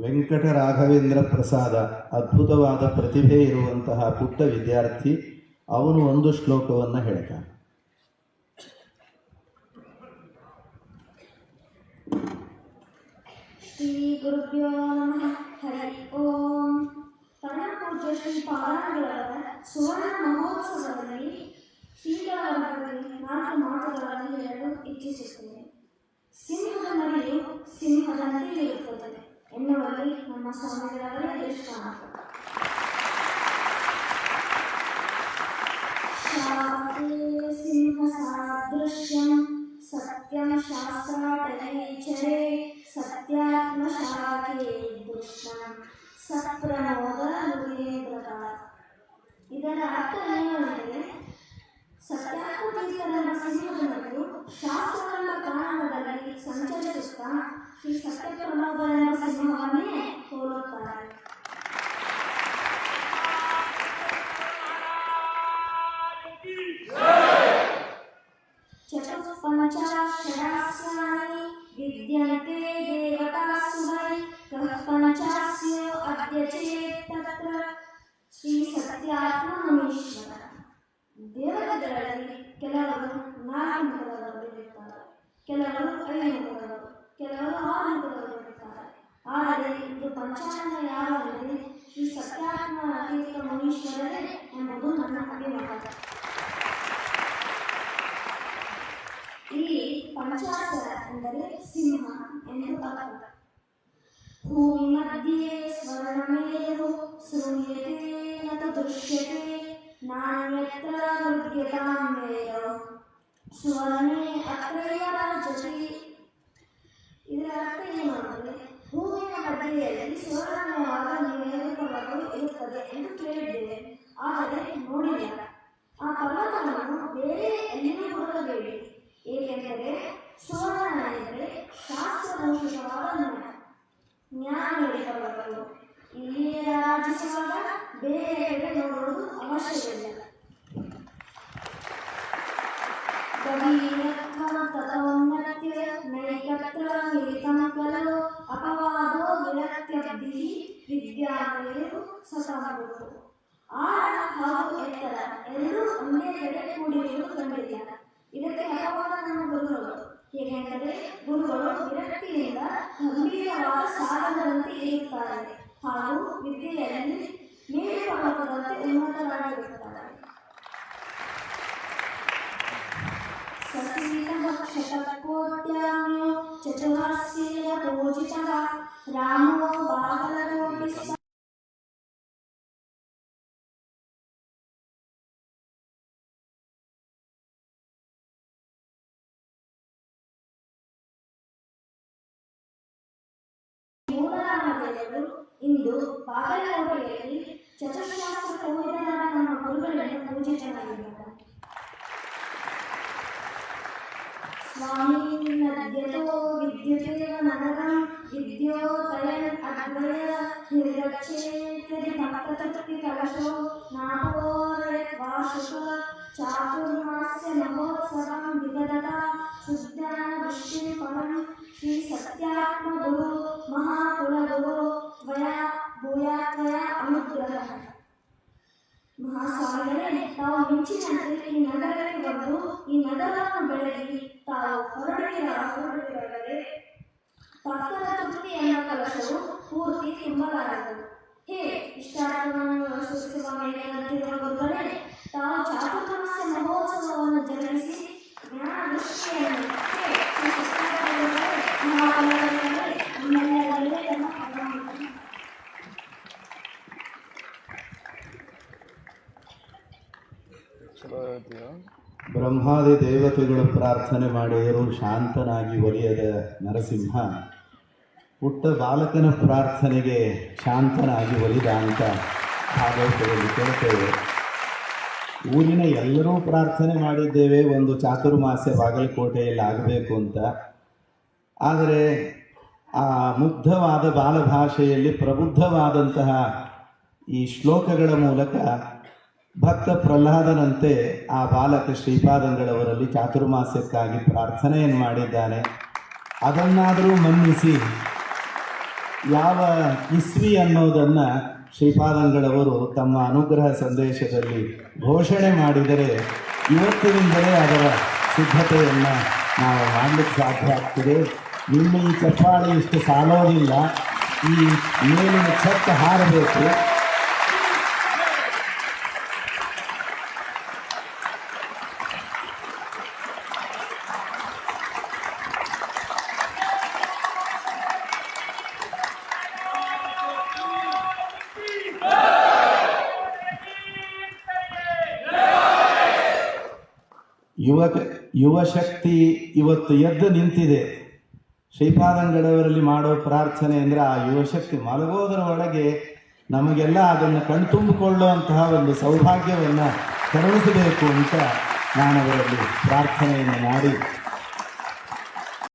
ವೆಂಕಟ ರಾಘವೇಂದ್ರ ಪ್ರಸಾದ ಅದ್ಭುತವಾದ ಪ್ರತಿಭೆ ಇರುವಂತಹ ಪುಟ್ಟ ವಿದ್ಯಾರ್ಥಿ. ಅವನು ಒಂದು ಶ್ಲೋಕವನ್ನು ಹೇಳ್ತಾನೆ. ಶ್ರೀ ಗುರುಭ್ಯೋ ನಮಃ. ಹರಿ ಓಂ. ಪರಮ ಪೂಜ್ಯ ಶ್ರೀ ಪಾರಾಯಣಗಳವರ ಸುವರ್ಣ ಮಹೋತ್ಸವದಲ್ಲಿ ಶ್ರೀಗಳವರಲ್ಲಿ 4 ಮಾತುಗಳನ್ನು ಹೇಳಲು ಇಚ್ಛಿಸುತ್ತೇನೆ. ಸಿಂಹದ ಮರಿಯು ಸಿಂಹದಂತೆ ಇರುತ್ತದೆ ಎನ್ನುವಲ್ಲಿ ನಮ್ಮ ಸ್ವಾಮಿಗಳವರೇ ದೃಷ್ಟಾಂತ. ಶಾಸ್ತ್ರೇ ಸಿಂಹ ಸಾದೃಶ್ಯಂ ಸತ್ಯಂ ಶಾಸ್ತ್ರಾಟನೇಚರೇ ಸತ್ಯಾತ್ಮಶಾಖೆ ದೃಷ್ಟಂ ಸಪ್ರಮೋದ ನುಡಿಯೇಂದ್ರತ. ಇದರ ಅರ್ಥ ಏನೆಂದರೆ, ಸತ್ಯಾತ್ಮತೀರ್ಥರೆಂಬ ಸಿಂಹದವರು ಶಾಸ್ತ್ರವೆಂಬ ಕಾರಣದಲ್ಲಿ ಸಂಚರಿಸುತ್ತಾ ಶ್ರೀ ಸತ್ಯಪ್ರಮೋದ ಎಂಬ ಸಿಂಹವನ್ನೇ ಹೋಲುತ್ತಾರೆ. ಚತುಃಪಂಚಾಕ್ಷರಾಸ್ಯಾನಿ ವಿದ್ಯಂತೆ ದೇವತಾಸುರೈ ಪಂಚಾಸ್ಯೋ ಅದ್ಯ ಚೇತ್ ತತ್ರ ಶ್ರೀ ಸತ್ಯಾತ್ಮನೀಶ್ವರ. ದೇವತೆಗಳಲ್ಲಿ ಕೆಲವರು 4 ಮುಖದವರಿರುತ್ತಾರೆ, ಕೆಲವರು 5 ಮುಖದವರು, ಕೆಲವರು 6 ಮುಖದವರಿರುತ್ತಾರೆ. ಆದರೆ ಇದು ಪಂಚಾಂಗ ಯಾರು ಅಂದರೆ ಶ್ರೀ ಸತ್ಯಾತ್ಮ ತೀರ್ಥ ಮುನೀಶ್ವರರೇ ಎಂಬುದು ನನ್ನ ಅಭಿಮತ. ಇಲ್ಲಿ ಪಂಚಾಕ್ಷರ ಎಂದರೆ ಸಿಂಹ ಎಂದು ಅರ್ಥ. ಭೂಮಿ ಮಧ್ಯೆ ಸ್ವರ್ಣಮೇರು ಶ್ರೂಯತೆ ನ ದೃಶ್ಯತೆ ನಾಣ್ಯತ್ರ ದುರ್ಗ್ಯತಾಮೇಯ ಸುವರ್ಣೇ ಅತ್ರಯ ರಾಜತಿ. ಇದರ ಅರ್ಥ ಏನು ಅಂದರೆ, ಭೂಮಿಯ ಮಧ್ಯೆಯಲ್ಲಿ ಸುವರ್ಣವಾದ ಮೇರು ಪರ್ವತವು ಇರುತ್ತದೆ ಎಂದು ಕೇಳಿದ್ದೇವೆ, ಆದರೆ ನೋಡಿಲ್ಲ. ಆ ಪರ್ವತವನ್ನು ಬೇರೆ ಎಲ್ಲಿಯೂ ಹುಡುಕಬೇಡಿ, ಏಕೆಂದರೆ ಸುವರ್ಣ ಎಂದರೆ ಶಾಸ್ತ್ರಭೂಷಿತವಾದ ಜ್ಞಾನ ಪರ್ವತಗಳು. ಇಲ್ಲಿಯೇ ರಾಜಿಸುವಾಗ ಬೇರೆ ಕಡೆ ನೋಡುವುದು ಅವಶ್ಯವಿಲ್ಲ. ಗಭೀರತ್ವಮತೋನ್ನತ್ಯ ನೈಕತ್ರ ಮಿಲಿತಂ ಖಲು ಅಪವಾದೋ ವಿರಕ್ತ್ಯಬ್ಧಿಃ ವಿದ್ಯಾಮಯೋ ಸತಮಗುರು. ಆಳ ಹಾಗೂ ಎತ್ತರ ಎರಡೂ ಒಂದೇ ಕಡೆ ಕೂಡಿರುವುದು ಕಂಡಿಲ್ಲ. ಇದಕ್ಕೆ ಅಪವಾದ ನಮ್ಮ ಗುರುಗಳು. ಹೇಗೆಂದರೆ, ಗುರುಗಳು ವಿರಕ್ತಿಯಿಂದ ಗಂಭೀರವಾದ ಸಾಗರದಂತೆ ಇರುತ್ತಾರೆ ಹಾಗೂ ವಿದ್ಯೆಯಲ್ಲಿ ಮೇರು ಪರ್ವತದಂತೆ ಉನ್ನತರಾಗಿರುತ್ತಾರೆ. ಸಸೀತಭಕ್ಷತಕೋಟ್ಯಾಮ್ಯೋ ಚತುರಾಸ್ಯೇಯ ಪೂಜಿತಃ ರಾಮೋ ಬಾಲಕೋಟಿ. ಇಂದು ಬಾಗಲಕೋಟೆಯಲ್ಲಿ ಚತುರ್ಶಾಸ್ತ್ರ ಕೋವಿದರಾದ ನಮ್ಮ ಗುರುಗಳನ್ನು ಪೂಜಿಸಲಾಗಿದ್ದಾರೆ. ಸ್ವಾಮಿ ನದ್ಯತೋ ವಿದ್ಯುತೇವ ನಗರಂ ವಿದ್ಯೋತಯನ್ ಅದ್ವಯ ನಿರ್ಗಚ್ಚೇತ್ಯದಿ ಭಕ್ತತೃಪ್ತಿ ಕಲಶೋ ನಾಟೋರಯತ್ ವಾರ್ಷಿಕ ಚಾತುರ್ಮಾಸ್ಯ ಮಹೋತ್ಸವಂ ವಿಗದತ ಸುಜ್ಞಾನ ದೃಷ್ಟಿ ಫಲಂ ಶ್ರೀ ಸತ್ಯಾತ್ಮ ಗುರು ಮಹಾಕುಲಗುರು ಭೂಯಾತ್ವಯ ಅನುಗ್ರಹ. ಮಹಾಸ್ವಾಮಿಗಳೇ, ತಾವು ಮಿಂಚಿನಂತೆ ಈ ನಗರಕ್ಕೆ ಬಂದು ಈ ನಗರವನ್ನು ಬೆಳಗಿ ತಾವು ಹೊರಡಿರದರೆ ಭಕ್ತರ ತೃಪ್ತಿ ಎಂಬ ಕಲಶವು ಪೂರ್ತಿ ತುಂಬಲಾರದು. ಹೇ ಇಷ್ಟಾರ್ಥವನ್ನು ಸೂಚಿಸುವ ಮೇಲೆಂತಿರುವ ಗುರುಗಳೇ, ತಾವು ಚಾತುರ್ಮಾಸ್ಯ ಮಹೋತ್ಸವವನ್ನು ಜರುಗಿಸಿ ಜ್ಞಾನ ದೃಷ್ಟಿಯನ್ನು ಬ್ರಹ್ಮಾದಿ ದೇವತೆಗಳು ಪ್ರಾರ್ಥನೆ ಮಾಡಿದರೂ ಶಾಂತನಾಗಿ ಒಲಿಯದ ನರಸಿಂಹ ಪುಟ್ಟ ಬಾಲಕನ ಪ್ರಾರ್ಥನೆಗೆ ಶಾಂತನಾಗಿ ಒಲಿದ ಅಂತ ಭಾಗವತದಲ್ಲಿ ಕೇಳ್ತೇವೆ. ಊರಿನ ಎಲ್ಲರೂ ಪ್ರಾರ್ಥನೆ ಮಾಡಿದ್ದೇವೆ ಒಂದು ಚಾತುರ್ಮಾಸ್ಯ ಬಾಗಲಕೋಟೆಯಲ್ಲಿ ಆಗಬೇಕು ಅಂತ. ಆದರೆ ಆ ಮುಗ್ಧವಾದ ಬಾಲಭಾಷೆಯಲ್ಲಿ ಪ್ರಬುದ್ಧವಾದಂತಹ ಈ ಶ್ಲೋಕಗಳ ಮೂಲಕ ಭಕ್ತ ಪ್ರಹ್ಲಾದನಂತೆ ಆ ಬಾಲಕ ಶ್ರೀಪಾದಂಗಳವರಲ್ಲಿ ಚಾತುರ್ಮಾಸ್ಯಕ್ಕಾಗಿ ಪ್ರಾರ್ಥನೆಯನ್ನು ಮಾಡಿದ್ದಾನೆ. ಅದನ್ನಾದರೂ ಮನ್ನಿಸಿ ಯಾವ ಇಸ್ವಿ ಅನ್ನೋದನ್ನು ಶ್ರೀಪಾದಂಗಳವರು ತಮ್ಮ ಅನುಗ್ರಹ ಸಂದೇಶದಲ್ಲಿ ಘೋಷಣೆ ಮಾಡಿದರೆ ಇವತ್ತಿನಿಂದಲೇ ಅದರ ಸಿದ್ಧತೆಯನ್ನು ನಾವು ಮಾಡಲಿಕ್ಕೆ ಸಾಧ್ಯ ಆಗ್ತದೆ. ನಿಮ್ಮ ಈ ಚಪ್ಪಾಳೆ ಇಷ್ಟು ಸಾಲೋದಿಲ್ಲ, ಈ ಮೇಲಿನ ಛತ್ತ ಹಾರಬೇಕು. ಯುವಶಕ್ತಿ ಇವತ್ತು ಎದ್ದು ನಿಂತಿದೆ. ಶ್ರೀಪಾದಂಗಳವರಲ್ಲಿ ಮಾಡೋ ಪ್ರಾರ್ಥನೆ ಅಂದರೆ ಆ ಯುವಶಕ್ತಿ ಮಲಗೋದರ ಒಳಗೆ ನಮಗೆಲ್ಲ ಅದನ್ನು ಕಣ್ತುಂಬಿಕೊಳ್ಳುವಂತಹ ಒಂದು ಸೌಭಾಗ್ಯವನ್ನು ಕರುಣಿಸಬೇಕು ಅಂತ ನಾನು ಅವರಲ್ಲಿ ಪ್ರಾರ್ಥನೆಯನ್ನು ಮಾಡಿ